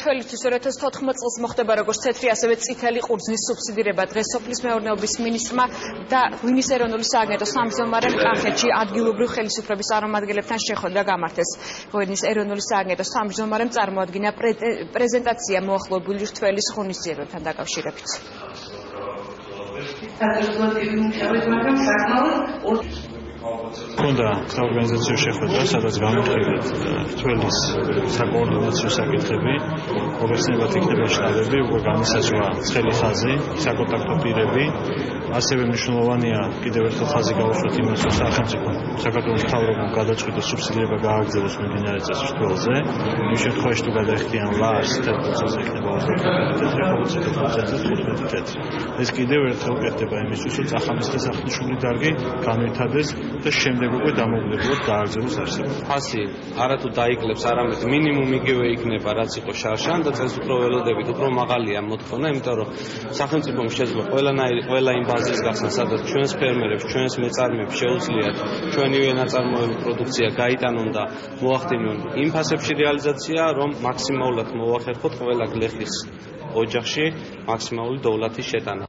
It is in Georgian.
თველისთვის 2014 წელს მოხდება როგორც თეთრი, ასევე წითელი ყურძნის სუბსიდირება. დღეს სოფლის მეურნეობის მინისტრმა და ღვინის ეროვნული სააგენტოს თავმჯდომარემ კახეთში ადგილობრივ ხელისუფლების წარმომადგენლებთან შეხვედრა გამართეს. ღვინის ეროვნული სააგენტოს თავმჯდომარემ წარმოადგინა პრეზენტაცია მოახლოებული რთველის ღვინის ძიებებთან დაკავშირებით. Ქონდა საორგანიზაციო შეხვედრა, სადაც გამოვხილეთ რთველის საკოორდინაციო საკითხები, მოგეხსენებათ იქნება შტაბები, უკვე განისაზღვრა ცხელი ხაზი, საკონტაქტო პირები, ასევე მნიშვნელოვანია კიდევ ერთხელ ხაზი გავუშვათ იმას, რომ სახელმწიფო საქართველოს მთავრობამ გადაწყვიტოს სუბსიდირება გააგრძელოს მიმდინარე წელს რთველზე. იმ შემთხვევაში თუ გადაეხდიან ლარს, თეთრ იქნება 25%, თეთრ. ეს კიდევ ერთხელ კეთდება იმისთვის, რომ წახამის დასახნიშნული დარგი განვითარდეს და შემდეგ უკვე დამოუკიდებლად გააგრძელოს არსებობა. ფასი არათუ დაიკლებს, არამედ მინიმუმ იგივე იქნება, რაც იყო შარშან და წელს უფრო ველოდებით, უფრო მაღალია მოთხოვნა, იმიტომ რომ სახელმწიფომ შეძლო ყველა იმ ბაზის გახსნა, სადაც ჩვენს ფერმერებს, ჩვენს მეწარმეებს შეუძლიათ ჩვენივე ნაწარმოების პროდუქცია გაიტანონ და მოახდინონ იმ ფასებში რეალიზაცია, რომ მაქსიმალურად მოახერხოთ ყველა გლეხის ოჯახში მაქსიმალური დოვლათის შეტანა.